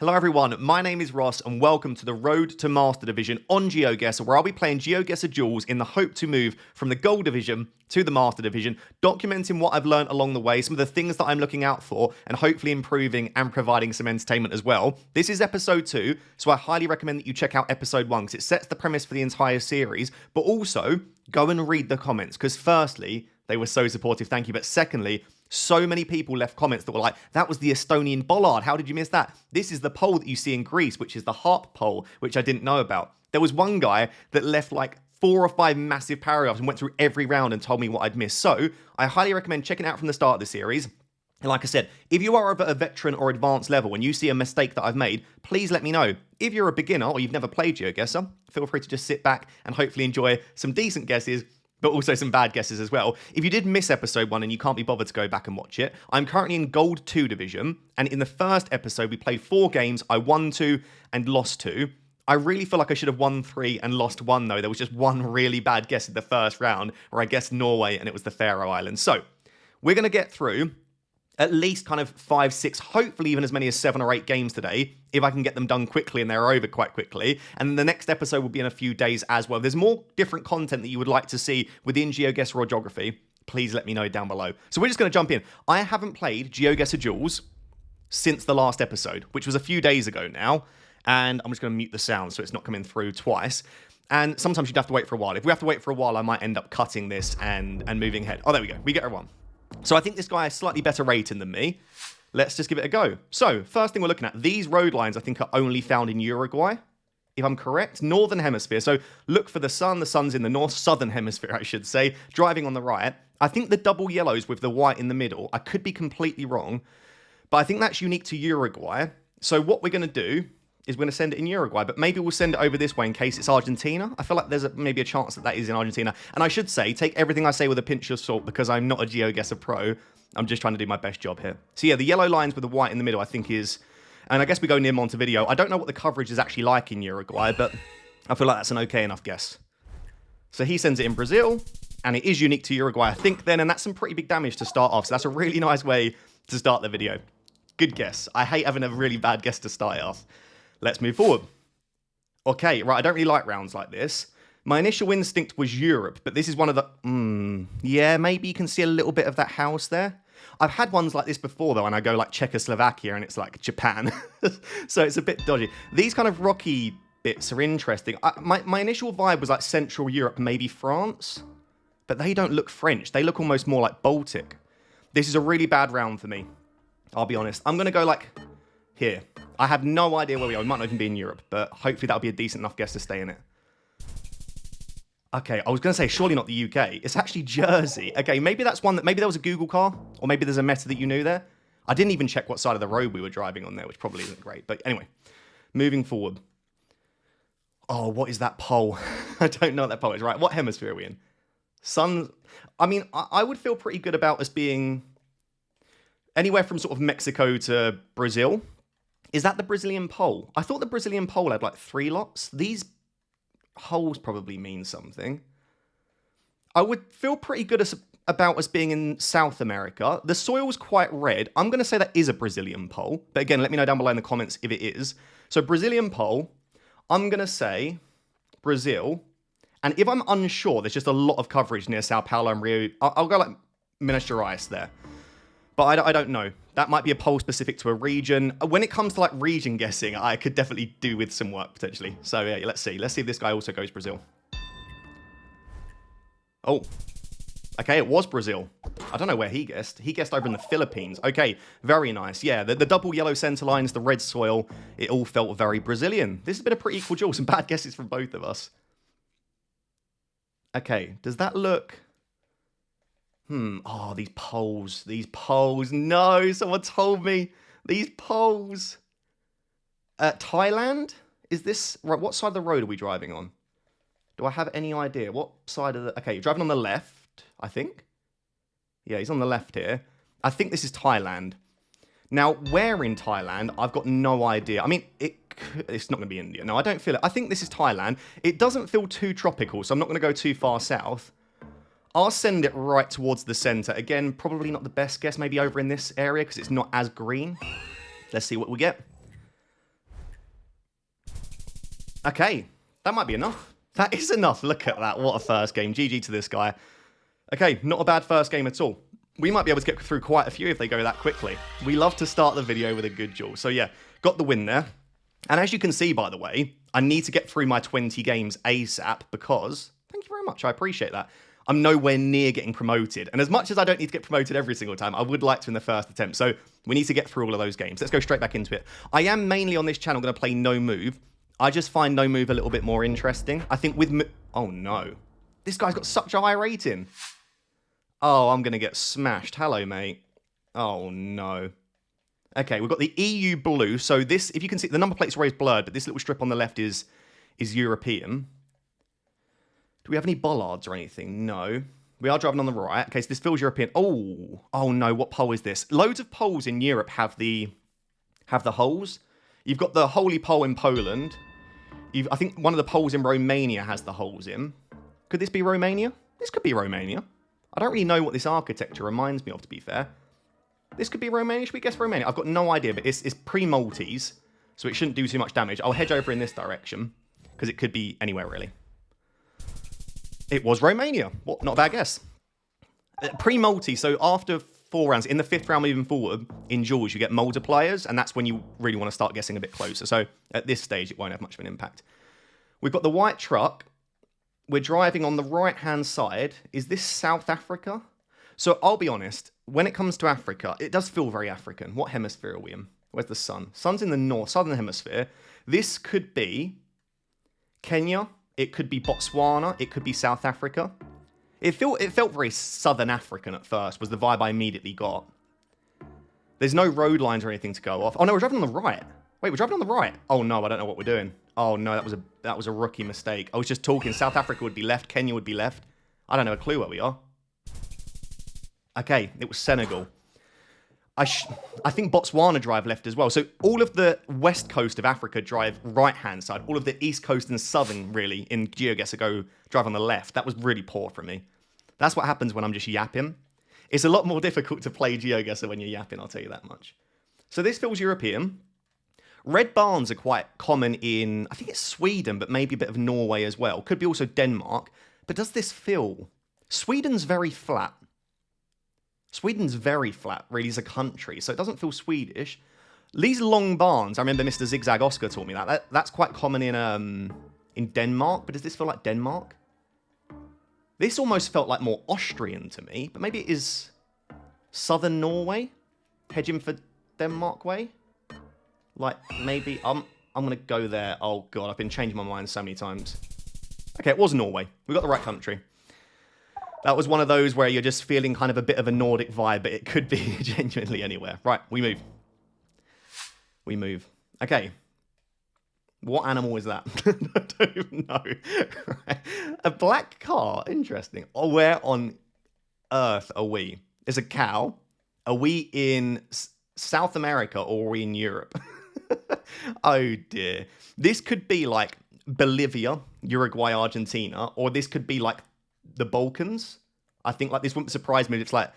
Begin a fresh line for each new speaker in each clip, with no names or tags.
Hello everyone, my name is Ross and welcome to the Road to Master Division on GeoGuessr, where I'll be playing GeoGuessr Duels in the hope to move from the Gold Division to the Master Division, documenting what I've learned along the way, some of the things that I'm looking out for, and hopefully improving and providing some entertainment as well. This is episode 2, so I highly recommend that you check out episode 1 because it sets the premise for the entire series, but also go and read the comments because firstly, they were so supportive, thank you, but secondly, so many people left comments that were like, that was the Estonian bollard, how did you miss that? This is the pole that you see in Greece, which is the harp pole, which I didn't know about. There was one guy that left like 4 or 5 massive paragraphs and went through every round and told me what I'd missed. So I highly recommend checking it out from the start of the series. And like I said, if you are a veteran or advanced level and you see a mistake that I've made, please let me know. If you're a beginner or you've never played GeoGuessr, feel free to just sit back and hopefully enjoy some decent guesses, but also some bad guesses as well. If you did miss episode 1 and you can't be bothered to go back and watch it, I'm currently in Gold 2 division, and in the first episode we played 4 games, I won 2 and lost 2. I really feel like I should have won 3 and lost 1 though. There was just one really bad guess in the first round, where I guessed Norway and it was the Faroe Islands. So, we're going to get through at least kind of 5, 6, hopefully even as many as 7 or 8 games today, if I can get them done quickly and they're over quite quickly. And the next episode will be in a few days as well. There's more different content that you would like to see within GeoGuessr or Geography. Please let me know down below. So we're just going to jump in. I haven't played GeoGuessr Duels since the last episode, which was a few days ago now. And I'm just going to mute the sound so it's not coming through twice. And sometimes you'd have to wait for a while. If we have to wait for a while, I might end up cutting this and moving ahead. Oh, there we go. We get her one. So I think this guy is slightly better rating than me. Let's just give it a go. So, first thing we're looking at, these road lines I think are only found in Uruguay, if I'm correct. Northern hemisphere. So look for the sun. The sun's in the north, southern hemisphere, I should say. Driving on the right. I think the double yellows with the white in the middle, I could be completely wrong, but I think that's unique to Uruguay. So what we're going to do is we're going to send it in Uruguay, but maybe we'll send it over this way in case it's Argentina. I feel like there's maybe a chance that is in Argentina. And I should say, take everything I say with a pinch of salt because I'm not a GeoGuessr pro. I'm just trying to do my best job here. So yeah, the yellow lines with the white in the middle, I think is, and I guess we go near Montevideo. I don't know what the coverage is actually like in Uruguay, but I feel like that's an okay enough guess. So he sends it in Brazil, and it is unique to Uruguay, I think then, and that's some pretty big damage to start off. So that's a really nice way to start the video. Good guess. I hate having a really bad guess to start it off. Let's move forward. Okay, right, I don't really like rounds like this. My initial instinct was Europe, but this is one of the... yeah, maybe you can see a little bit of that house there. I've had ones like this before, though, and I go like Czechoslovakia, and it's like Japan. So it's a bit dodgy. These kind of rocky bits are interesting. My initial vibe was like Central Europe, maybe France. But they don't look French. They look almost more like Baltic. This is a really bad round for me. I'll be honest. I'm going to go like here. I have no idea where we are. We might not even be in Europe, but hopefully that'll be a decent enough guess to stay in it. Okay, I was going to say, surely not the UK. It's actually Jersey. Okay, maybe that's one that, maybe there was a Google car, or maybe there's a meta that you knew there. I didn't even check what side of the road we were driving on there, which probably isn't great. But anyway, moving forward. Oh, what is that pole? I don't know what that pole is. Right, what hemisphere are we in? Sun. I mean, I would feel pretty good about us being anywhere from sort of Mexico to Brazil. Is that the Brazilian pole? I thought the Brazilian pole had like 3 lots. These holes probably mean something. I would feel pretty good about us being in South America. The soil's quite red. I'm going to say that is a Brazilian pole. But again, let me know down below in the comments if it is. So Brazilian pole, I'm going to say Brazil. And if I'm unsure, there's just a lot of coverage near Sao Paulo and Rio. I'll go like Minas Gerais there. But I don't know. That might be a poll specific to a region. When it comes to like region guessing, I could definitely do with some work potentially. So yeah, let's see. Let's see if this guy also goes Brazil. Oh, okay, it was Brazil. I don't know where he guessed. He guessed over in the Philippines. Okay, very nice. Yeah, the double yellow center lines, the red soil, it all felt very Brazilian. This has been a pretty equal duel. Some bad guesses from both of us. Okay, does that look... Oh, these poles. These poles. No, someone told me. These poles. Thailand? Is this... Right, what side of the road are we driving on? Do I have any idea? What side of the... Okay, you're driving on the left, I think. Yeah, he's on the left here. I think this is Thailand. Now, where in Thailand? I've got no idea. I mean, it's not going to be India. No, I don't feel it. I think this is Thailand. It doesn't feel too tropical, so I'm not going to go too far south. I'll send it right towards the center. Again, probably not the best guess. Maybe over in this area because it's not as green. Let's see what we get. Okay, that might be enough. That is enough. Look at that. What a first game. GG to this guy. Okay, not a bad first game at all. We might be able to get through quite a few if they go that quickly. We love to start the video with a good duel. So yeah, got the win there. And as you can see, by the way, I need to get through my 20 games ASAP because, thank you very much, I appreciate that. I'm nowhere near getting promoted. And as much as I don't need to get promoted every single time, I would like to in the first attempt. So we need to get through all of those games. Let's go straight back into it. I am mainly on this channel going to play no move. I just find no move a little bit more interesting. I think with... Oh, no. This guy's got such a high rating. Oh, I'm going to get smashed. Hello, mate. Oh, no. Okay, we've got the EU blue. So this, if you can see, the number plate's always blurred, but this little strip on the left is European. Do we have any bollards or anything? No. We are driving on the right. Okay, so this feels European. Oh no, what pole is this? Loads of poles in Europe have the holes. You've got the holy pole in Poland. I think one of the poles in Romania has the holes in. Could this be Romania? This could be Romania. I don't really know what this architecture reminds me of, to be fair. This could be Romania. Should we guess Romania? I've got no idea, but it's pre-Maltese, so it shouldn't do too much damage. I'll hedge over in this direction, because it could be anywhere, really. It was Romania. What? Not a bad guess. Pre-Maltese, so after 4 rounds, in the 5th round moving forward, in duels, you get multipliers, and that's when you really want to start guessing a bit closer. So at this stage, it won't have much of an impact. We've got the white truck. We're driving on the right-hand side. Is this South Africa? So I'll be honest, when it comes to Africa, it does feel very African. What hemisphere are we in? Where's the sun? Sun's in the north, southern hemisphere. This could be Kenya. It could be Botswana. It could be South Africa. It felt very Southern African at first, was the vibe I immediately got. There's no road lines or anything to go off. Oh no, we're driving on the right. Wait, we're driving on the right. Oh no, I don't know what we're doing. Oh no, that was a rookie mistake. I was just talking. South Africa would be left. Kenya would be left. I don't know a clue where we are. Okay, it was Senegal. I think Botswana drive left as well. So all of the west coast of Africa drive right-hand side. All of the east coast and southern, really, in GeoGuessr go drive on the left. That was really poor from me. That's what happens when I'm just yapping. It's a lot more difficult to play GeoGuessr when you're yapping, I'll tell you that much. So this feels European. Red barns are quite common in, I think it's Sweden, but maybe a bit of Norway as well. Could be also Denmark. But does this feel... Sweden's very flat. Sweden's very flat, really, as a country, so it doesn't feel Swedish. These long barns, I remember Mr. Zigzag Oscar taught me that. That's quite common in Denmark, but does this feel like Denmark? This almost felt like more Austrian to me, but maybe it is southern Norway? Hedging for Denmark way? Like, maybe, I'm going to go there. Oh, God, I've been changing my mind so many times. Okay, it was Norway. We got the right country. That was one of those where you're just feeling kind of a bit of a Nordic vibe, but it could be genuinely anywhere. Right, we move. We move. Okay. What animal is that? I don't even know. Right. A black car. Interesting. Oh, where on earth are we? It's a cow. Are we in South America or are we in Europe? Oh, dear. This could be like Bolivia, Uruguay, Argentina, or this could be like the Balkans. I think like this wouldn't surprise me if it's like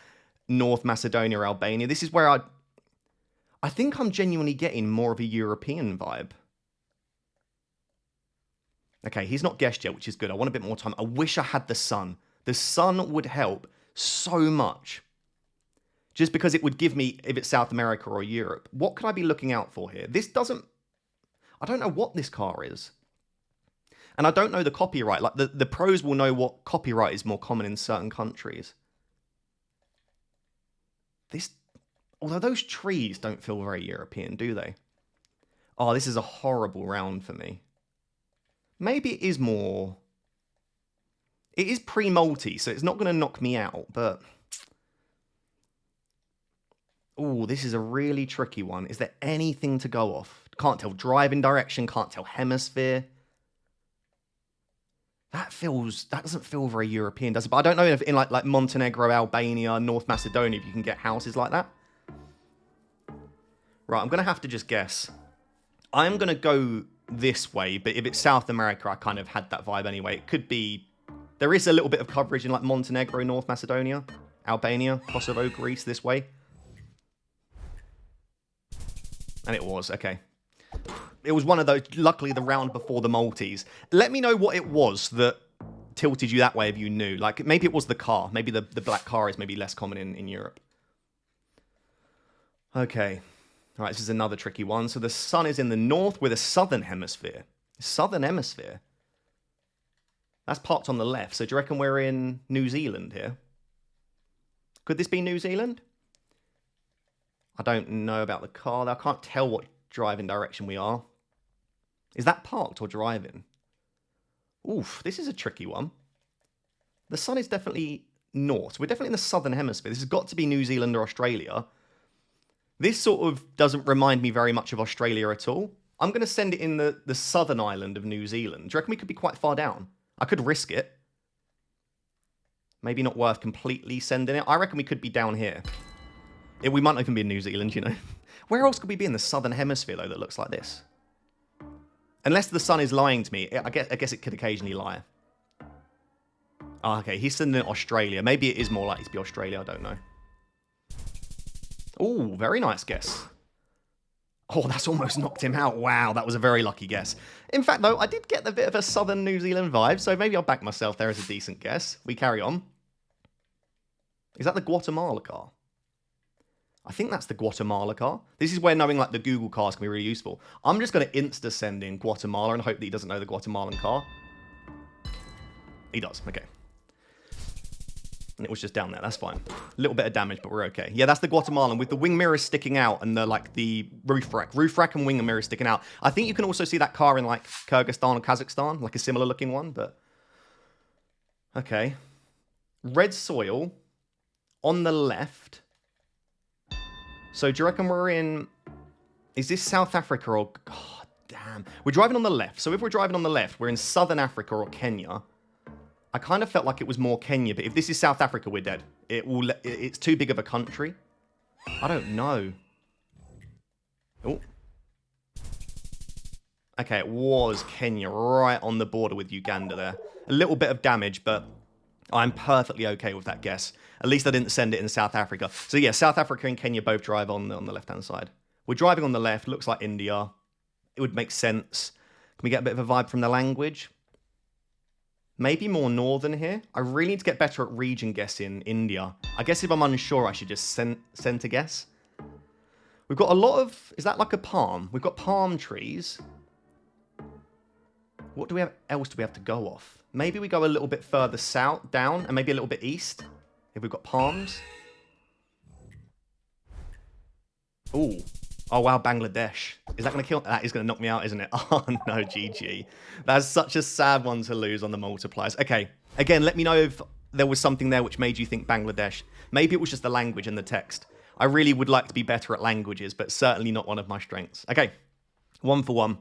North Macedonia or Albania. This is where I think I'm genuinely getting more of a European vibe. Okay, he's not guessed yet, which is good. I want a bit more time. I wish I had the sun. The sun would help so much. Just because it would give me if it's South America or Europe. What could I be looking out for here? This doesn't... I don't know what this car is. And I don't know the copyright. Like, the pros will know what copyright is more common in certain countries. This... Although those trees don't feel very European, do they? Oh, this is a horrible round for me. Maybe it is more... It is pre-multi, so it's not going to knock me out, but... Oh, this is a really tricky one. Is there anything to go off? Can't tell driving direction, can't tell hemisphere. That doesn't feel very European, does it? But I don't know if in like Montenegro, Albania, North Macedonia, if you can get houses like that. Right, I'm going to have to just guess. I'm going to go this way, but if it's South America, I kind of had that vibe anyway. It could be... There is a little bit of coverage in like Montenegro, North Macedonia, Albania, Kosovo, Greece, this way. And it was, okay. it was one of those, luckily the round before the multis. Let me know what it was that tilted you that way if you knew. Like, maybe it was the car. Maybe the black car is maybe less common in Europe. Okay. All right, this is another tricky one. So the sun is in the north with a southern hemisphere. Southern hemisphere? That's parked on the left. So do you reckon we're in New Zealand here? Could this be New Zealand? I don't know about the car. I can't tell what driving direction we are. Is that parked or driving? Oof, this is a tricky one. The sun is definitely north. We're definitely in the southern hemisphere. This has got to be New Zealand or Australia. This sort of doesn't remind me very much of Australia at all. I'm going to send it in the southern island of New Zealand. Do you reckon we could be quite far down? I could risk it. Maybe not worth completely sending it. I reckon we could be down here. We might not even be in New Zealand, you know. Where else could we be in the southern hemisphere, though, that looks like this? Unless the sun is lying to me. I guess it could occasionally lie. Oh, okay, he's sending it Australia. Maybe it is more likely to be Australia. I don't know. Oh, very nice guess. Oh, that's almost knocked him out. Wow, that was a very lucky guess. In fact, though, I did get a bit of a southern New Zealand vibe, so maybe I'll back myself there as a decent guess. We carry on. Is that the Guatemala car? I think that's the Guatemala car. This is where knowing like the Google cars can be really useful. I'm just going to insta send in Guatemala and hope that he doesn't know the Guatemalan car. He does. Okay. And it was just down there. That's fine. A little bit of damage, but we're okay. Yeah, that's the Guatemalan with the wing mirrors sticking out and the roof rack and wing mirrors sticking out. I think you can also see that car in like Kyrgyzstan or Kazakhstan, like a similar looking one, but okay. Red soil on the left. So do you reckon we're in... Is this South Africa or... God damn. We're driving on the left. So if we're driving on the left, we're in Southern Africa or Kenya. I kind of felt like it was more Kenya, but if this is South Africa, we're dead. It's too big of a country. I don't know. Oh. Okay, it was Kenya, right on the border with Uganda there. A little bit of damage, but I'm perfectly okay with that guess. At least I didn't send it in South Africa. So yeah, South Africa and Kenya both drive on the left-hand side. We're driving on the left. Looks like India. It would make sense. Can we get a bit of a vibe from the language? Maybe more northern here. I really need to get better at region guessing India. I guess if I'm unsure, I should just send a guess. We've got a lot of... Is that like a palm? We've got palm trees. What do we have else do we have to go off? Maybe we go a little bit further south, down, and maybe a little bit east. If we've got palms. Ooh. Oh, wow, Bangladesh. Is that going to kill? That is going to knock me out, isn't it? Oh, no, GG. That's such a sad one to lose on the multipliers. Okay. Again, let me know if there was something there which made you think Bangladesh. Maybe it was just the language and the text. I really would like to be better at languages, but certainly not one of my strengths. Okay. 1 for 1.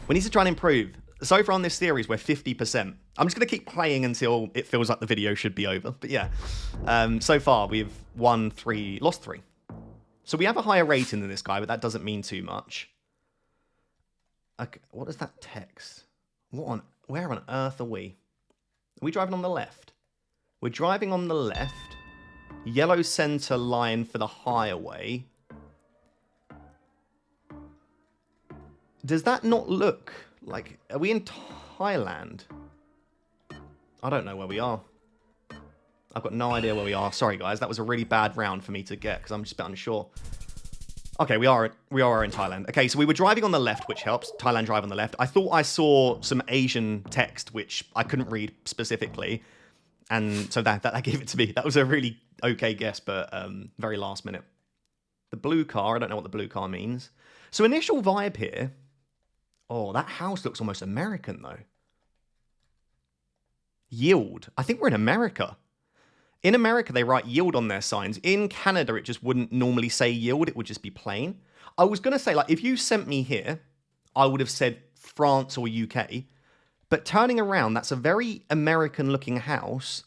We need to try and improve. So far on this series, we're 50%. I'm just going to keep playing until it feels like the video should be over. But yeah, so far we've won 3, lost 3. So we have a higher rating than this guy, but that doesn't mean too much. Okay, what is that text? Where on earth are we? Are we driving on the left? We're driving on the left. Yellow center line for the highway. Does that not look like... Are we in Thailand? I don't know where we are. I've got no idea where we are. Sorry, guys. That was a really bad round for me to get because I'm just a bit unsure. Okay, we are in Thailand. Okay, so we were driving on the left, which helps. Thailand drive on the left. I thought I saw some Asian text, which I couldn't read specifically. And so that gave it to me. That was a really okay guess, but very last minute. The blue car. I don't know what the blue car means. So initial vibe here. Oh, that house looks almost American, though. Yield. I think we're in America. In America, they write yield on their signs. In Canada, it just wouldn't normally say yield. It would just be plain. I was going to say, like, if you sent me here, I would have said France or UK. But turning around, that's a very American-looking house.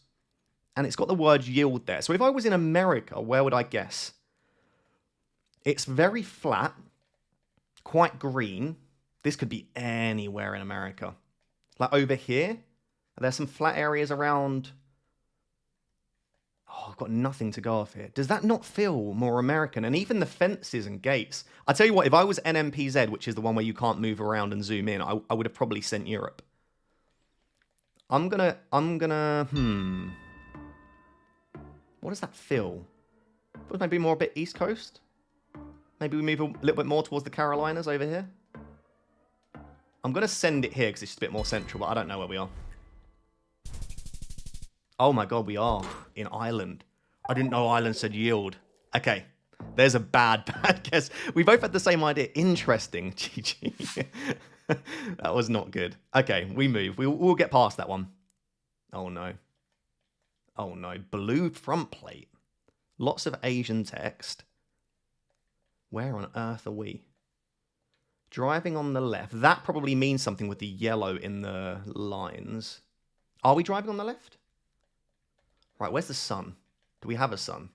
And it's got the word yield there. So if I was in America, where would I guess? It's very flat. Quite green. This could be anywhere in America. Like over here, are there some flat areas around... Oh, I've got nothing to go off here. Does that not feel more American? And even the fences and gates. I tell you what, if I was NMPZ, which is the one where you can't move around and zoom in, I would have probably sent Europe. I'm gonna, What does that feel? Feels maybe more a bit East Coast? Maybe we move a little bit more towards the Carolinas over here? I'm gonna send it here because it's just a bit more central, but I don't know where we are. Oh my god, we are in Ireland. I didn't know Ireland said yield. Okay, there's a bad guess. We both had the same idea. Interesting. GG. That was not good. Okay, we move. We'll get past that one. Oh no. Oh no. Blue front plate. Lots of Asian text. Where on earth are we? Driving on the left. That probably means something with the yellow in the lines. Are we driving on the left? Right, where's the sun? Do we have a sun?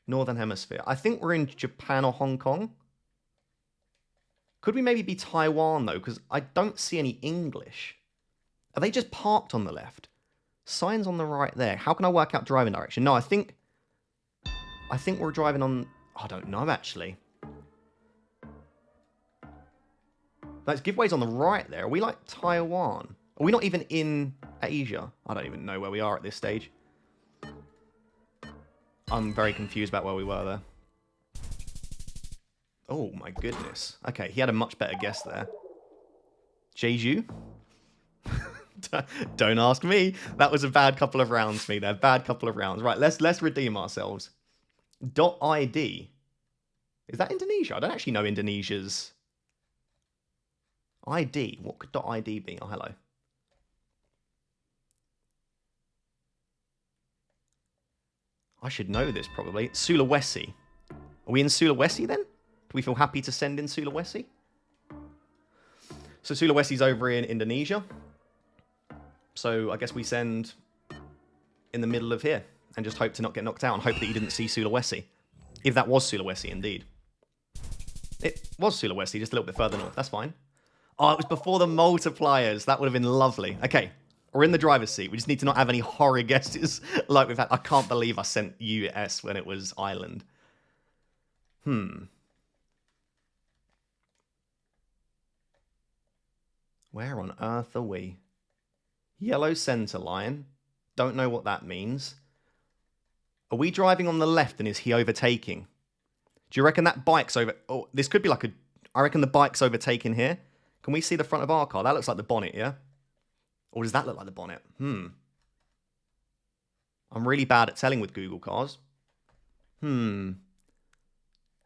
Northern Hemisphere. I think we're in Japan or Hong Kong. Could we maybe be Taiwan, though? Because I don't see any English. Are they just parked on the left? Signs on the right there. How can I work out driving direction? No, I think we're driving on... I don't know, actually. Those giveaways on the right there. Are we like Taiwan? Are we not even in Asia? I don't even know where we are at this stage. I'm very confused about where we were there. Oh my goodness. Okay, he had a much better guess there. Jeju? Don't ask me. That was a bad couple of rounds for me there. Bad couple of rounds. Right, let's redeem ourselves. .id. Is that Indonesia? I don't actually know Indonesia's ID. What could .id be? Oh, hello. I should know this probably. Sulawesi. Are we in Sulawesi then? Do we feel happy to send in Sulawesi? So Sulawesi's over in Indonesia. So I guess we send in the middle of here and just hope to not get knocked out and hope that you didn't see Sulawesi. If that was Sulawesi indeed. It was Sulawesi, just a little bit further north. That's fine. Oh, it was before the multipliers. That would have been lovely. Okay. We're in the driver's seat. We just need to not have any horror guesses like we've had. I can't believe I sent US when it was Ireland. Where on earth are we? Yellow center line. Don't know what that means. Are we driving on the left and is he overtaking? Do you reckon that bike's over... Oh, this could be like a... I reckon the bike's overtaking here. Can we see the front of our car? That looks like the bonnet, yeah? Or does that look like the bonnet? I'm really bad at telling with Google cars.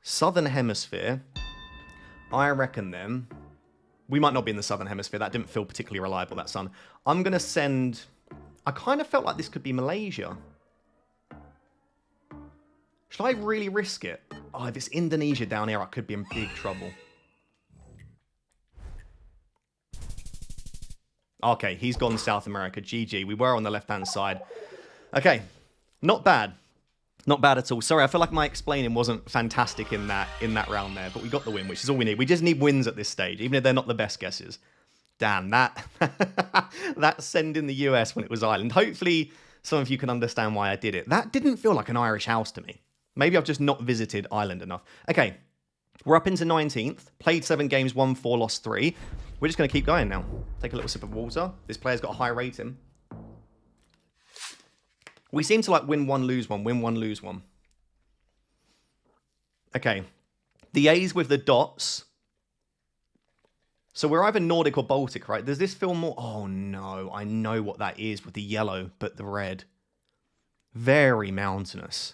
Southern Hemisphere. I reckon then... We might not be in the Southern Hemisphere. That didn't feel particularly reliable, that sun. I'm going to send... I kind of felt like this could be Malaysia. Should I really risk it? Oh, if it's Indonesia down here, I could be in big trouble. Okay, he's gone South America. GG. We were on the left-hand side. Okay, not bad. Not bad at all. Sorry, I feel like my explaining wasn't fantastic in that round there, but we got the win, which is all we need. We just need wins at this stage, even if they're not the best guesses. Damn, that send in the US when it was Ireland. Hopefully, some of you can understand why I did it. That didn't feel like an Irish house to me. Maybe I've just not visited Ireland enough. Okay, we're up into 19th. Played 7 games, won 4, lost 3. We're just going to keep going now. Take a little sip of water. This player's got a high rating. We seem to like win one, lose one, win one, lose one. Okay. The A's with the dots. So we're either Nordic or Baltic, right? Does this feel more... Oh, no. I know what that is with the yellow, but the red. Very mountainous.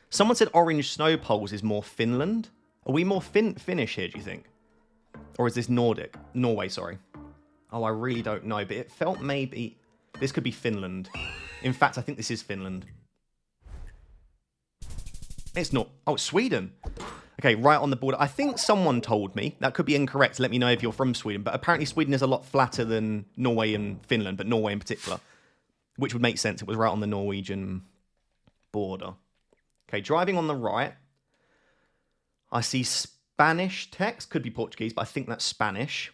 Someone said orange snow poles is more Finland. Are we more Finnish here, do you think? Or is this Nordic? Norway, sorry. Oh, I really don't know, but it felt maybe... This could be Finland. In fact, I think this is Finland. It's not... Oh, it's Sweden. Okay, right on the border. I think someone told me, that could be incorrect, let me know if you're from Sweden, but apparently Sweden is a lot flatter than Norway and Finland, but Norway in particular. Which would make sense. It was right on the Norwegian border. Okay, driving on the right. I see Spanish text. Could be Portuguese, but I think that's Spanish.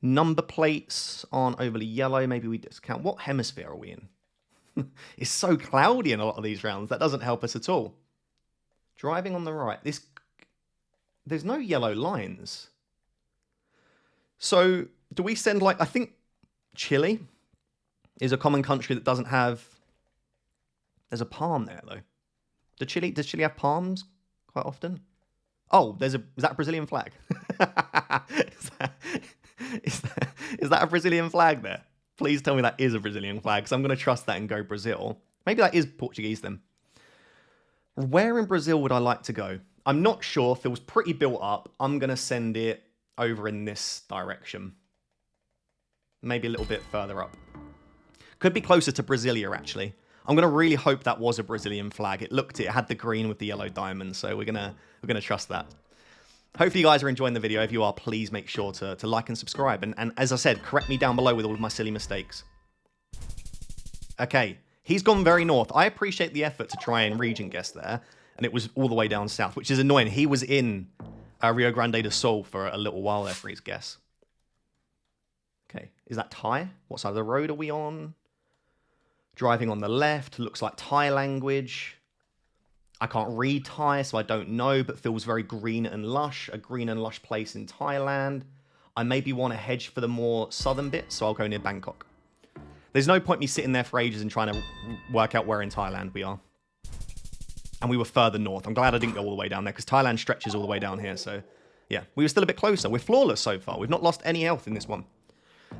Number plates aren't overly yellow. Maybe we discount. What hemisphere are we in? It's so cloudy in a lot of these rounds. That doesn't help us at all. Driving on the right. There's no yellow lines. So do we send like, I think Chile is a common country that doesn't have, there's a palm there though. Does Chile have palms quite often? Oh, is that a Brazilian flag? is that a Brazilian flag there? Please tell me that is a Brazilian flag, because I'm going to trust that and go Brazil. Maybe that is Portuguese then. Where in Brazil would I like to go? I'm not sure. Feels pretty built up. I'm going to send it over in this direction. Maybe a little bit further up. Could be closer to Brasilia, actually. I'm going to really hope that was a Brazilian flag. It had the green with the yellow diamond, so we're gonna trust that. Hopefully you guys are enjoying the video. If you are, please make sure to like and subscribe. And as I said, correct me down below with all of my silly mistakes. Okay, he's gone very north. I appreciate the effort to try and region guess there, and it was all the way down south, which is annoying. He was in Rio Grande do Sul for a little while there for his guess. Okay, is that Thai? What side of the road are we on? Driving on the left, looks like Thai language. I can't read Thai, so I don't know, but feels very green and lush. A green and lush place in Thailand. I maybe want to hedge for the more southern bit, so I'll go near Bangkok. There's no point me sitting there for ages and trying to work out where in Thailand we are. And we were further north. I'm glad I didn't go all the way down there, because Thailand stretches all the way down here, so yeah. We were still a bit closer. We're flawless so far. We've not lost any health in this one.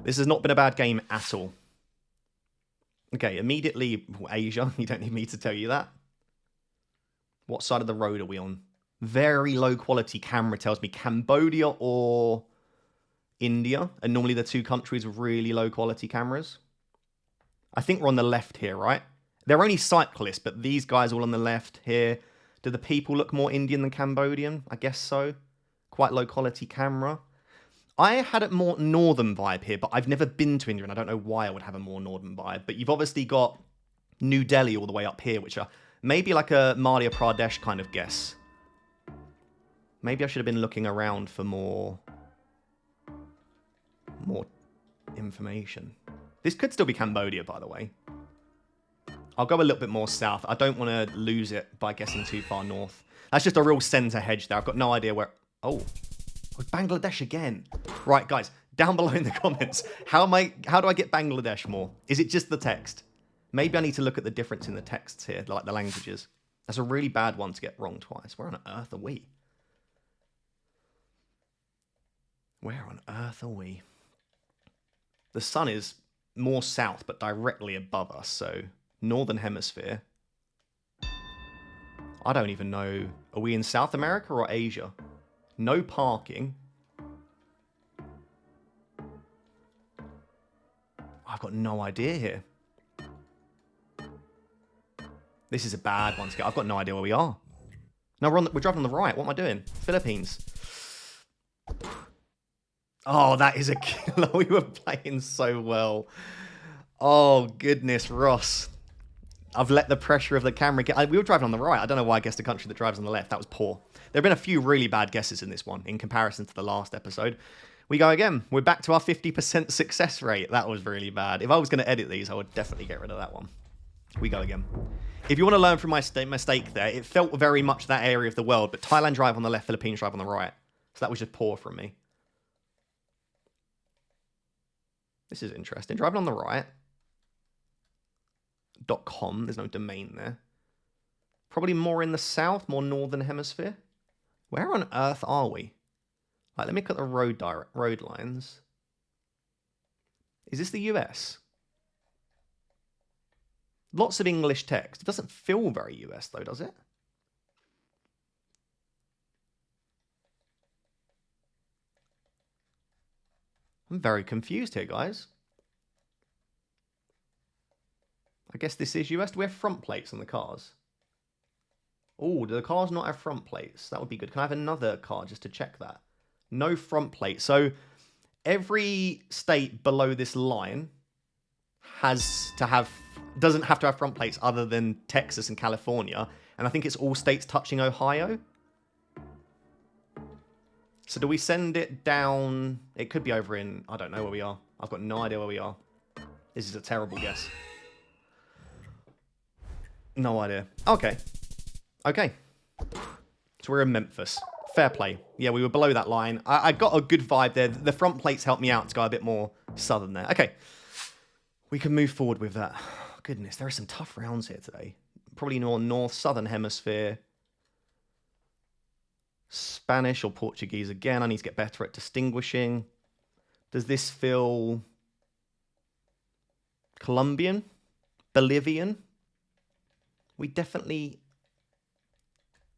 This has not been a bad game at all. Okay, immediately, Asia. You don't need me to tell you that. What side of the road are we on? Very low quality camera tells me Cambodia or India. And normally the two countries with really low quality cameras. I think we're on the left here, right? They're only cyclists, but these guys all on the left here. Do the people look more Indian than Cambodian? I guess so. Quite low quality camera. I had a more northern vibe here, but I've never been to India, and I don't know why I would have a more northern vibe. But you've obviously got New Delhi all the way up here, which are maybe like a Madhya Pradesh kind of guess. Maybe I should have been looking around for more information. This could still be Cambodia, by the way. I'll go a little bit more south. I don't want to lose it by guessing too far north. That's just a real center hedge there. I've got no idea where... Oh, Bangladesh again. Right, guys, down below in the comments, how do I get Bangladesh more? Is it just the text? Maybe I need to look at the difference in the texts here, like the languages. That's a really bad one to get wrong twice. Where on earth are we? Where on earth are we? The sun is more south, but directly above us, so northern hemisphere. I don't even know. Are we in South America or Asia? No parking. I've got no idea here. This is a bad one to get. I've got no idea where we are. No, we're driving on the right. What am I doing? Philippines. Oh, that is a killer. We were playing so well. Oh, goodness, Ross. I've let the pressure of the camera get... We were driving on the right. I don't know why I guessed a country that drives on the left. That was poor. There have been a few really bad guesses in this one in comparison to the last episode. We go again. We're back to our 50% success rate. That was really bad. If I was going to edit these, I would definitely get rid of that one. We go again. If you want to learn from my mistake there, it felt very much that area of the world, but Thailand drive on the left, Philippines drive on the right. So that was just poor from me. This is interesting. Driving on the right. .com. There's no domain there. Probably more in the south, more northern hemisphere. Where on earth are we? Right, let me look at the road lines. Is this the US? Lots of English text. It doesn't feel very US though, does it? I'm very confused here, guys. I guess this is US. Do we have front plates on the cars? Oh, do the cars not have front plates? That would be good. Can I have another car just to check that? No front plate. So every state below this line doesn't have to have front plates other than Texas and California. And I think it's all states touching Ohio. So do we send it down? It could be over in... I don't know where we are. I've got no idea where we are. This is a terrible guess. No idea. Okay. Okay. So we're in Memphis. Fair play. Yeah, we were below that line. I got a good vibe there. The front plates helped me out to go a bit more southern there. Okay. We can move forward with that. Goodness, there are some tough rounds here today. Probably more north, southern hemisphere. Spanish or Portuguese again. I need to get better at distinguishing. Does this feel Colombian? Bolivian? We definitely...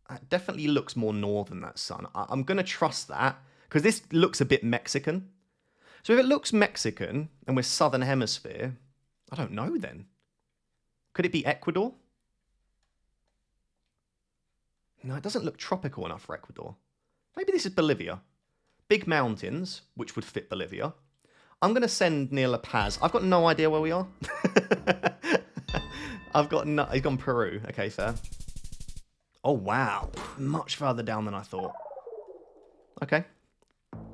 It definitely looks more northern, that sun. I'm going to trust that, because this looks a bit Mexican. So if it looks Mexican, and we're southern hemisphere, I don't know then. Could it be Ecuador? No, it doesn't look tropical enough for Ecuador. Maybe this is Bolivia. Big mountains, which would fit Bolivia. I'm going to send near La Paz. I've got no idea where we are. I've got no... He's gone Peru. Okay, fair. Oh, wow. Much further down than I thought. Okay.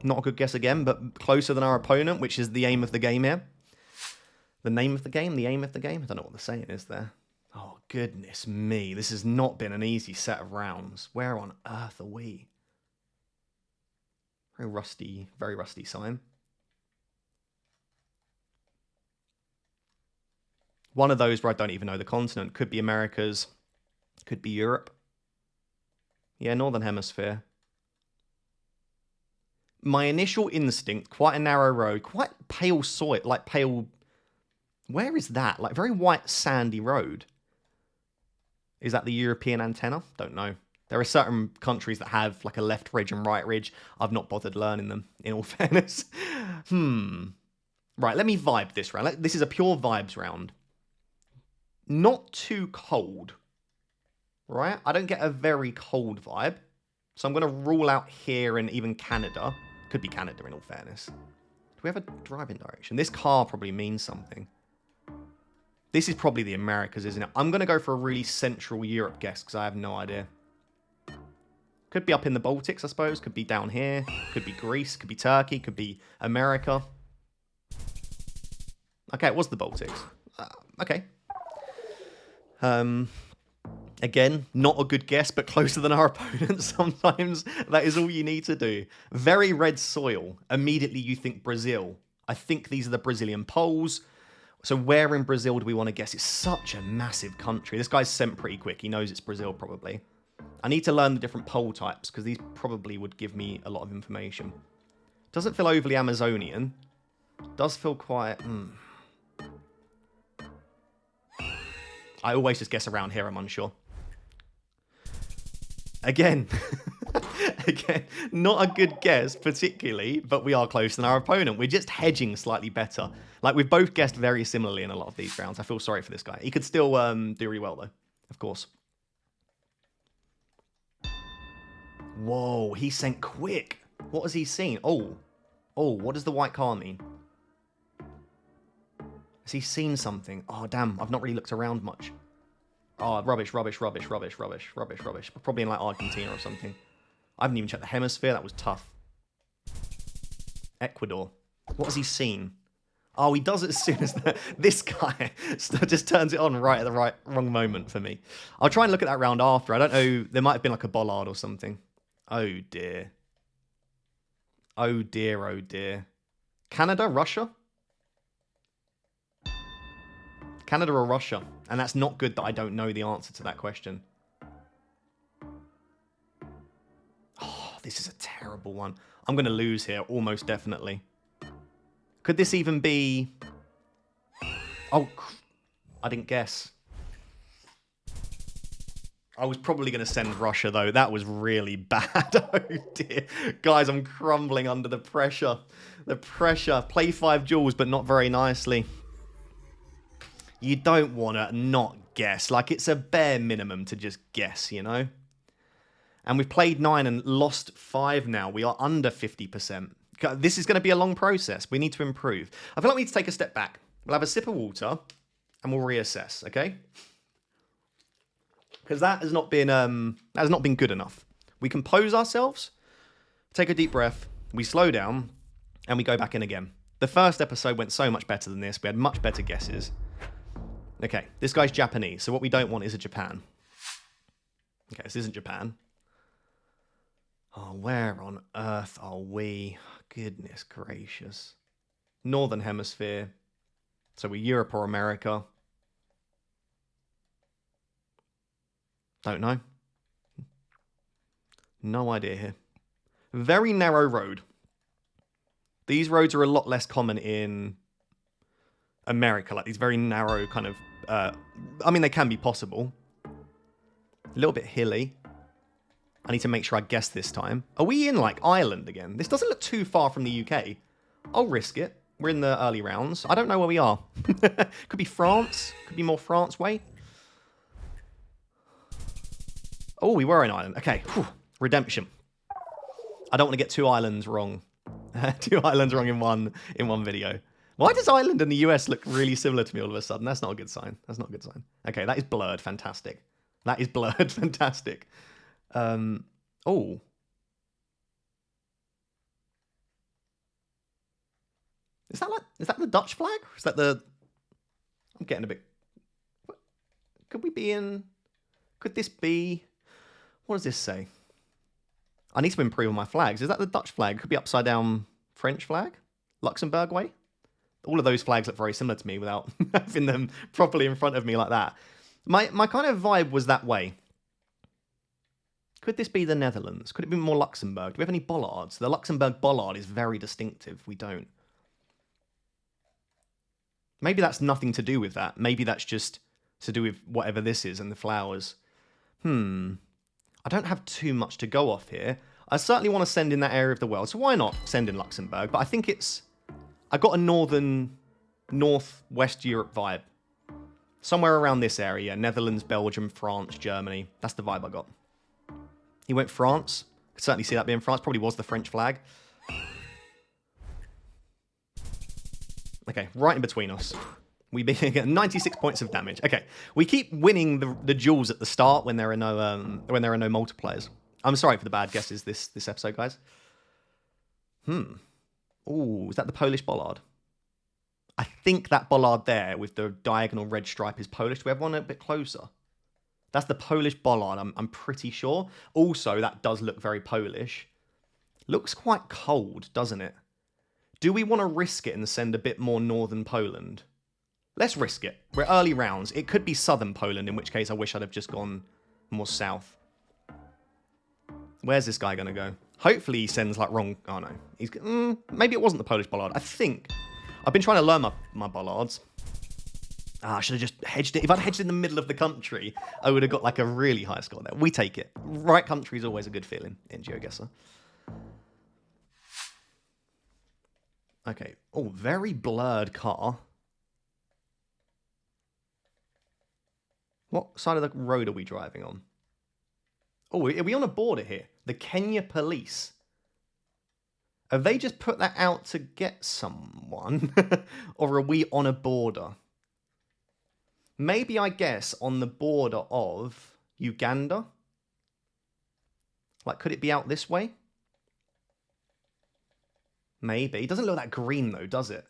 Not a good guess again, but closer than our opponent, which is the aim of the game here. The name of the game? The aim of the game? I don't know what the saying is there. Oh, goodness me. This has not been an easy set of rounds. Where on earth are we? Very rusty sign. One of those where I don't even know the continent. Could be Americas. Could be Europe. Yeah, Northern Hemisphere. My initial instinct, quite a narrow road, quite pale soil, like pale... Where is that? Like very white, sandy road. Is that the European antenna? Don't know. There are certain countries that have like a left ridge and right ridge. I've not bothered learning them, in all fairness. Right, let me vibe this round. This is a pure vibes round. Not too cold. Right? I don't get a very cold vibe. So I'm going to rule out here and even Canada. Could be Canada in all fairness. Do we have a driving direction? This car probably means something. This is probably the Americas, isn't it? I'm going to go for a really Central Europe guess because I have no idea. Could be up in the Baltics, I suppose. Could be down here. Could be Greece. Could be Turkey. Could be America. Okay, it was the Baltics. Okay. Again, not a good guess, but closer than our opponent. Sometimes that is all you need to do. Very red soil. Immediately you think Brazil. I think these are the Brazilian poles. So where in Brazil do we want to guess? It's such a massive country. This guy's sent pretty quick. He knows it's Brazil, probably. I need to learn the different pole types, because these probably would give me a lot of information. Doesn't feel overly Amazonian. Does feel quite... I always just guess around here, I'm unsure. Again, not a good guess particularly, but we are closer than our opponent. We're just hedging slightly better. Like, we've both guessed very similarly in a lot of these rounds. I feel sorry for this guy. He could still do really well, though, of course. Whoa, he sent quick. What has he seen? Oh, what does the white car mean? Has he seen something? Oh, damn, I've not really looked around much. Oh, rubbish. Probably in like Argentina or something. I haven't even checked the hemisphere. That was tough. Ecuador. What has he seen? Oh, he does it as soon as this guy just turns it on right at the wrong moment for me. I'll try and look at that round after. I don't know. There might have been like a bollard or something. Oh, dear. Oh, dear, oh, dear. Canada? Russia? Canada or Russia? And that's not good that I don't know the answer to that question. Oh, this is a terrible one. I'm going to lose here, almost definitely. Could this even be... Oh, I didn't guess. I was probably going to send Russia, though. That was really bad. Oh, dear. Guys, I'm crumbling under the pressure. The pressure. Play 5 duels, but not very nicely. You don't want to not guess. Like, it's a bare minimum to just guess, you know? And we've played 9 and lost 5 now. We are under 50%. This is going to be a long process. We need to improve. I feel like we need to take a step back. We'll have a sip of water and we'll reassess, okay? Because that has not been good enough. We compose ourselves. Take a deep breath. We slow down and we go back in again. The first episode went so much better than this. We had much better guesses. Okay, this guy's Japanese, so what we don't want is a Japan. Okay, this isn't Japan. Oh, where on earth are we? Goodness gracious. Northern Hemisphere. So we're Europe or America. Don't know. No idea here. Very narrow road. These roads are a lot less common in America, like these very narrow kind of... I mean, they can be possible. A little bit hilly. I need to make sure I guess this time. Are we in, like, Ireland again? This doesn't look too far from the UK. I'll risk it. We're in the early rounds. I don't know where we are. Could be France. Could be more France way. Oh, we were in Ireland. Okay. Whew. Redemption. I don't want to get 2 islands wrong. 2 islands wrong in one video. Why does Ireland and the US look really similar to me all of a sudden? That's not a good sign. That's not a good sign. Okay, that is blurred. Fantastic. That is blurred. Fantastic. Oh. Is that the Dutch flag? Or is that the... I'm getting a bit... What? Could we be in... Could this be... What does this say? I need to improve on my flags. Is that the Dutch flag? Could be upside down French flag? Luxembourg way? All of those flags look very similar to me without having them properly in front of me like that. My kind of vibe was that way. Could this be the Netherlands? Could it be more Luxembourg? Do we have any bollards? The Luxembourg bollard is very distinctive. We don't. Maybe that's nothing to do with that. Maybe that's just to do with whatever this is and the flowers. I don't have too much to go off here. I certainly want to send in that area of the world, so why not send in Luxembourg? But I think it's... I got a northwest Europe vibe. Somewhere around this area. Netherlands, Belgium, France, Germany. That's the vibe I got. He went France. Could certainly see that being France. Probably was the French flag. Okay, right in between us. We get 96 points of damage. Okay, we keep winning the duels at the start when there are no multipliers. I'm sorry for the bad guesses this episode, guys. Ooh, is that the Polish bollard? I think that bollard there with the diagonal red stripe is Polish. Do we have one a bit closer? That's the Polish bollard, I'm pretty sure. Also, that does look very Polish. Looks quite cold, doesn't it? Do we want to risk it and send a bit more northern Poland? Let's risk it. We're early rounds. It could be southern Poland, in which case I wish I'd have just gone more south. Where's this guy going to go? Hopefully he sends like wrong... Oh, no. Maybe it wasn't the Polish bollard. I think... I've been trying to learn my bollards. I should have just hedged it. If I'd hedged in the middle of the country, I would have got like a really high score there. We take it. Right country is always a good feeling in GeoGuessr. Okay. Oh, very blurred car. What side of the road are we driving on? Oh, are we on a border here? The Kenya police. Have they just put that out to get someone? Or are we on a border? Maybe, I guess, on the border of Uganda? Like, could it be out this way? Maybe. It doesn't look that green, though, does it?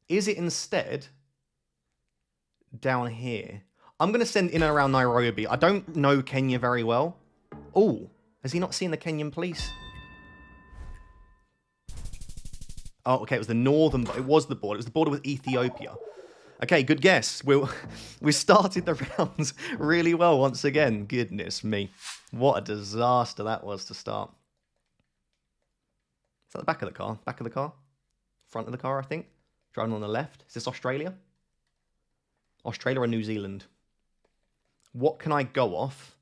Is it instead down here? I'm going to send in and around Nairobi. I don't know Kenya very well. Oh, has he not seen the Kenyan police? Oh, okay, it was the northern... It was the border. It was the border with Ethiopia. Okay, good guess. We started the rounds really well once again. Goodness me. What a disaster that was to start. Is that the back of the car? Back of the car? Front of the car, I think. Driving on the left. Is this Australia? Australia or New Zealand? What can I go off?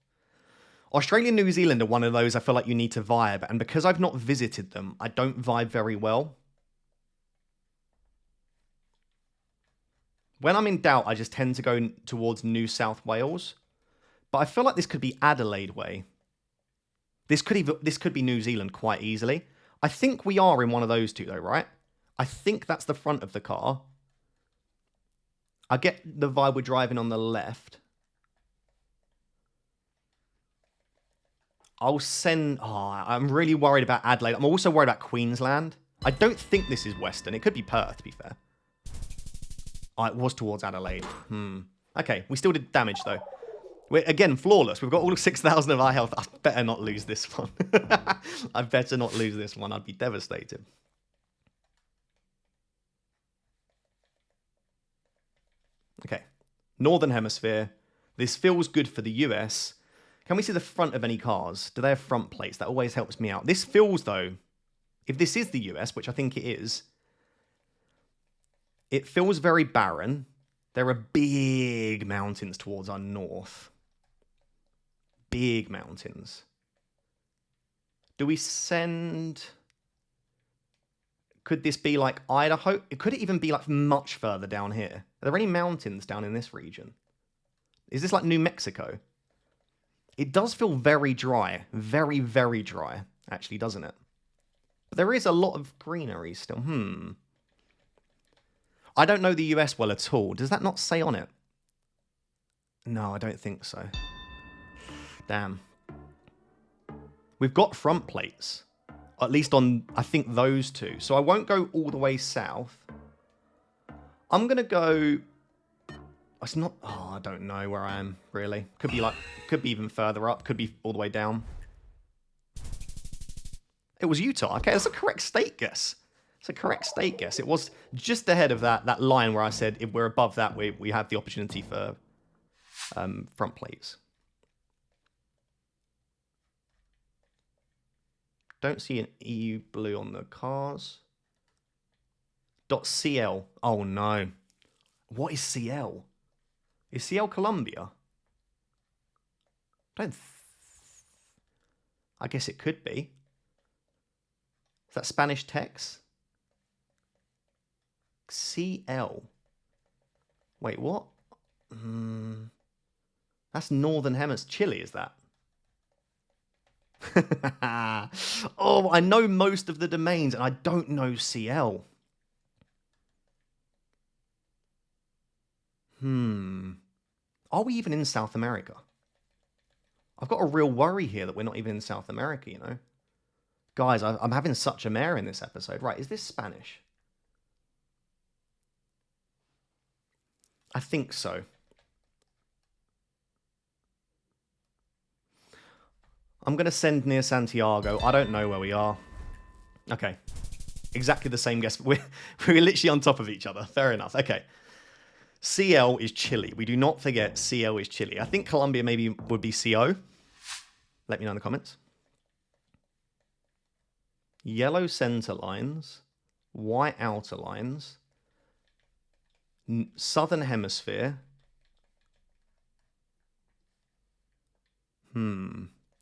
Australia and New Zealand are one of those I feel like you need to vibe. And because I've not visited them, I don't vibe very well. When I'm in doubt, I just tend to go towards New South Wales. But I feel like this could be Adelaide way. This could be New Zealand quite easily. I think we are in one of those two though, right? I think that's the front of the car. I get the vibe we're driving on the left. I'll send... Oh, I'm really worried about Adelaide. I'm also worried about Queensland. I don't think this is Western. It could be Perth, to be fair. Oh, it was towards Adelaide. Okay, we still did damage, though. We're, again, flawless. We've got all of 6,000 of our health. I better not lose this one. I better not lose this one. I'd be devastated. Okay. Northern Hemisphere. This feels good for the US. Can we see the front of any cars? Do they have front plates? That always helps me out. This feels, though, if this is the US, which I think it is, it feels very barren. There are big mountains towards our north. Big mountains. Do we send... Could this be like Idaho? Could it even be like much further down here? Are there any mountains down in this region? Is this like New Mexico? It does feel very dry. Very, very dry, actually, doesn't it? But there is a lot of greenery still. I don't know the US well at all. Does that not say on it? No, I don't think so. Damn. We've got front plates. At least on, I think, those two. So I won't go all the way south. I'm going to go... It's not... Oh, I don't know where I am, really. Could be like... Could be even further up. Could be all the way down. It was Utah. Okay, that's a correct state guess. It's a correct state guess. It was just ahead of that line where I said if we're above that, we have the opportunity for front plates. Don't see an EU blue on the cars. .cl. Oh, no. What is CL? Is CL Colombia? I guess it could be. Is that Spanish text? CL. Wait, what? That's Northern Hemisphere. Chile, is that? Oh, I know most of the domains, and I don't know CL. Are we even in South America? I've got a real worry here that we're not even in South America, you know? Guys, I'm having such a mare in this episode. Right, is this Spanish? I think so. I'm going to send near Santiago. I don't know where we are. Okay. Exactly the same guess. We're literally on top of each other. Fair enough. Okay. CL is Chile. We do not forget CL is Chile. I think Colombia maybe would be CO. Let me know in the comments. Yellow center lines. White outer lines. Southern Hemisphere.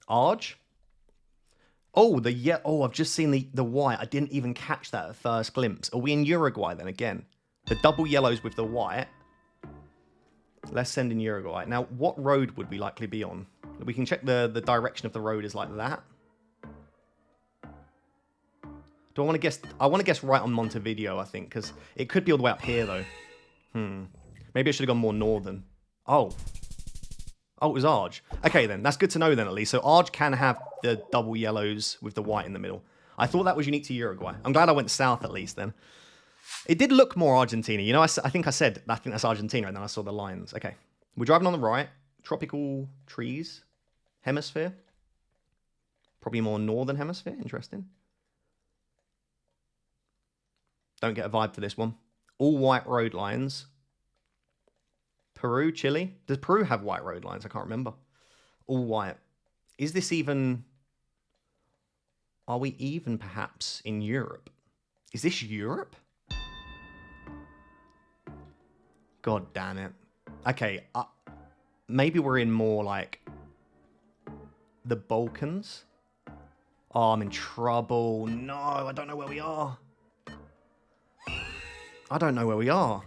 Arge? Oh, I've just seen the white. I didn't even catch that at first glimpse. Are we in Uruguay then again? The double yellows with the white. Let's send in Uruguay. Now, what road would we likely be on? We can check the direction of the road is like that. Do I want to guess? I want to guess right on Montevideo, I think, because it could be all the way up here, though. Maybe I should have gone more northern. Oh, it was Arge. Okay, then. That's good to know, then, at least. So Arge can have the double yellows with the white in the middle. I thought that was unique to Uruguay. I'm glad I went south, at least, then. It did look more Argentina. You know, I think I said, I think that's Argentina, and then I saw the lines. Okay. We're driving on the right. Tropical trees. Hemisphere. Probably more northern hemisphere. Interesting. Don't get a vibe for this one. All white road lines. Peru, Chile. Does Peru have white road lines? I can't remember. All white. Is this even... Are we even perhaps in Europe? Is this Europe? God damn it. Okay, maybe we're in more like the Balkans. Oh, I'm in trouble. No, I don't know where we are. I don't know where we are.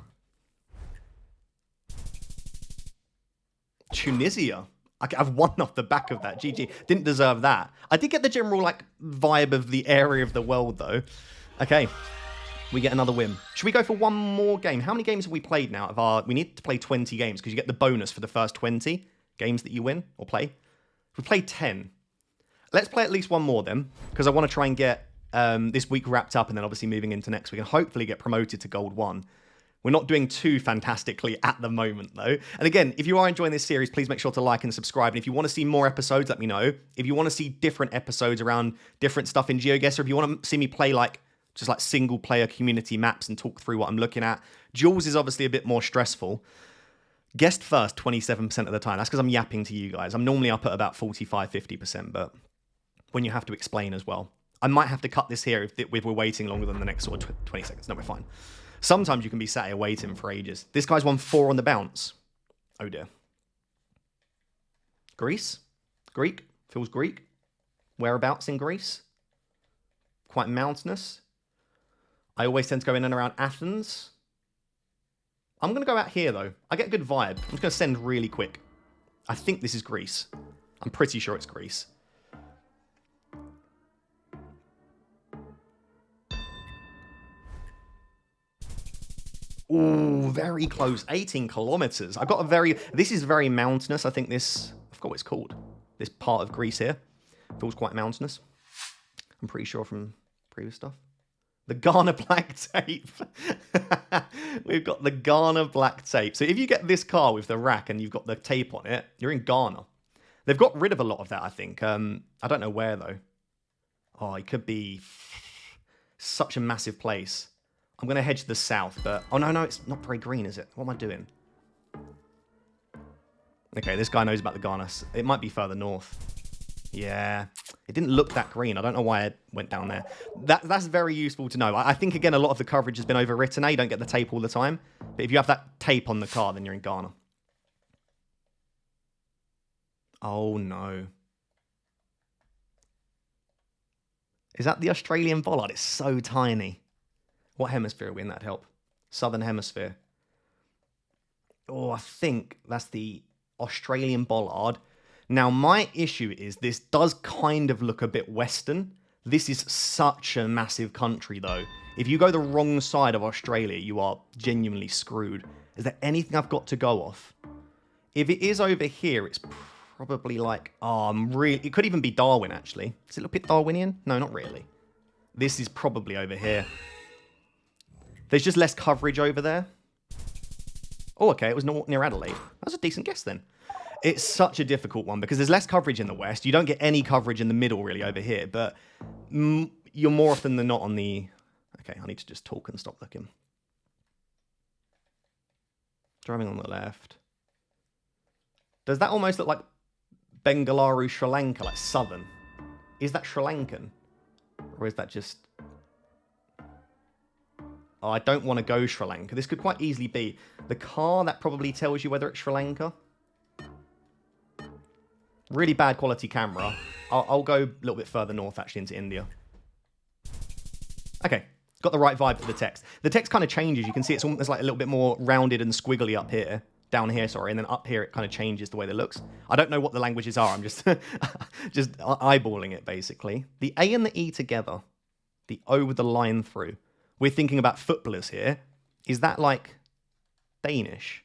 Tunisia. I've won off the back of that. GG. Didn't deserve that. I did get the general like vibe of the area of the world though. Okay. We get another win. Should we go for one more game? How many games have we played now? We need to play 20 games because you get the bonus for the first 20 games that you win or play. We played 10. let's play at least one more then, because I want to try and get this week wrapped up and then obviously moving into next week and hopefully get promoted to Gold 1. We're not doing too fantastically at the moment, though. And again, if you are enjoying this series, please make sure to like and subscribe. And if you want to see more episodes, let me know. If you want to see different episodes around different stuff in GeoGuessr, if you want to see me play just single-player community maps and talk through what I'm looking at, Duels is obviously a bit more stressful. Guessed first 27% of the time. That's because I'm yapping to you guys. I'm normally up at about 45, 50%, but when you have to explain as well. I might have to cut this here if we're waiting longer than the next sort of 20 seconds. No, we're fine. Sometimes you can be sat here waiting for ages. This guy's won 4 on the bounce. Oh dear. Greece? Greek? Feels Greek. Whereabouts in Greece? Quite mountainous. I always tend to go in and around Athens. I'm going to go out here, though. I get a good vibe. I'm just going to send really quick. I think this is Greece. I'm pretty sure it's Greece. Ooh, very close. 18 kilometers. I've got a very... This is very mountainous. I think this... I forgot what it's called. This part of Greece here. Feels quite mountainous. I'm pretty sure from previous stuff. The Ghana black tape. We've got the Ghana black tape. So if you get this car with the rack and you've got the tape on it, you're in Ghana. They've got rid of a lot of that, I think. I don't know where, though. Oh, it could be such a massive place. I'm going to hedge to the south, but... Oh, no, it's not very green, is it? What am I doing? Okay, this guy knows about the Ghana. It might be further north. Yeah. It didn't look that green. I don't know why it went down there. That's very useful to know. I think, again, a lot of the coverage has been overwritten now. You don't get the tape all the time. But if you have that tape on the car, then you're in Ghana. Oh, no. Is that the Australian bollard? It's so tiny. What hemisphere are we in? That'd help. Southern hemisphere. Oh, I think that's the Australian bollard. Now, my issue is this does kind of look a bit western. This is such a massive country, though. If you go the wrong side of Australia, you are genuinely screwed. Is there anything I've got to go off? If it is over here, it's probably like... Oh, it could even be Darwin, actually. Does it look a bit Darwinian? No, not really. This is probably over here. There's just less coverage over there. Oh, okay, it was near Adelaide. That's a decent guess, then. It's such a difficult one because there's less coverage in the west. You don't get any coverage in the middle, really, over here. But you're more often than not on the... Okay, I need to just talk and stop looking. Driving on the left. Does that almost look like Bengaluru, Sri Lanka, like southern? Is that Sri Lankan? Or is that just... Oh, I don't want to go Sri Lanka. This could quite easily be the car that probably tells you whether it's Sri Lanka. Really bad quality camera. I'll go a little bit further north, actually, into India. Okay, got the right vibe for the text. The text kind of changes. You can see it's almost like a little bit more rounded and squiggly up here. Down here, sorry. And then up here, it kind of changes the way that it looks. I don't know what the languages are. I'm just, just eyeballing it, basically. The A and the E together. The O with the line through. We're thinking about footballers here. Is that like Danish?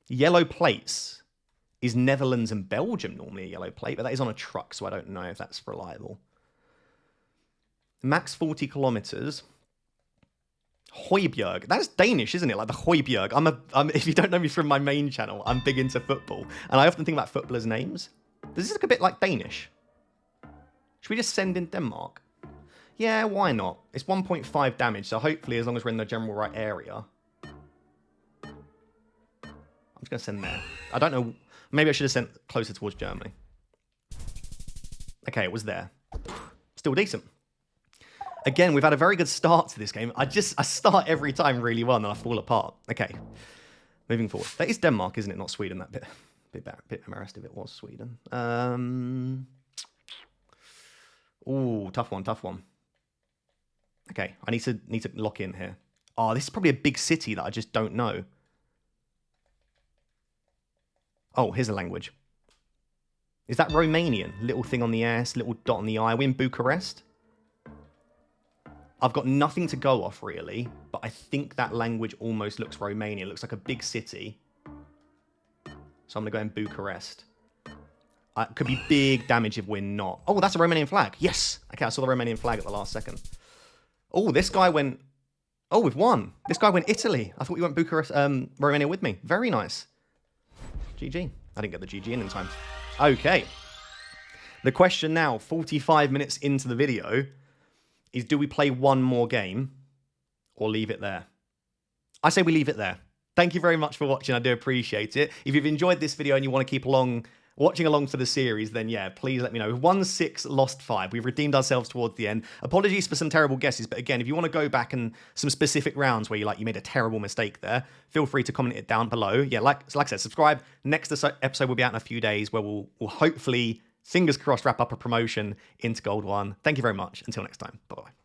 Yellow plates. Is Netherlands and Belgium normally a yellow plate? But that is on a truck, so I don't know if that's reliable. Max 40 kilometers. Højbjerg. That's Danish, isn't it? Like the Højbjerg. If you don't know me from my main channel, I'm big into football. And I often think about footballers' names. Does this look a bit like Danish? Should we just send in Denmark? Yeah, why not? It's 1.5 damage, so hopefully as long as we're in the general right area. I'm just going to send there. I don't know. Maybe I should have sent closer towards Germany. Okay, it was there. Still decent. Again, we've had a very good start to this game. I start every time really well and then I fall apart. Okay, moving forward. That is Denmark, isn't it? Not Sweden. That bit embarrassed if it was Sweden. Ooh, tough one, tough one. Okay, I need to lock in here. Oh, this is probably a big city that I just don't know. Oh, here's a language. Is that Romanian? Little thing on the S, little dot on the I. Are we in Bucharest? I've got nothing to go off, really, but I think that language almost looks Romanian. It looks like a big city. So I'm going to go in Bucharest. Could be big damage if we're not. Oh, that's a Romanian flag. Yes. Okay, I saw the Romanian flag at the last second. Oh, this guy went... Oh, we've won. This guy went Italy. I thought you went Bucharest, Romania with me. Very nice. GG. I didn't get the GG in time. Okay. The question now, 45 minutes into the video, is do we play one more game or leave it there? I say we leave it there. Thank you very much for watching. I do appreciate it. If you've enjoyed this video and you want to keep watching along for the series, then yeah, please let me know. 1-6, lost 5. We've redeemed ourselves towards the end. Apologies for some terrible guesses, but again, if you want to go back and some specific rounds where you made a terrible mistake there, feel free to comment it down below. Yeah, like I said, subscribe. Next episode will be out in a few days where we'll hopefully, fingers crossed, wrap up a promotion into Gold 1. Thank you very much. Until next time. Bye-bye.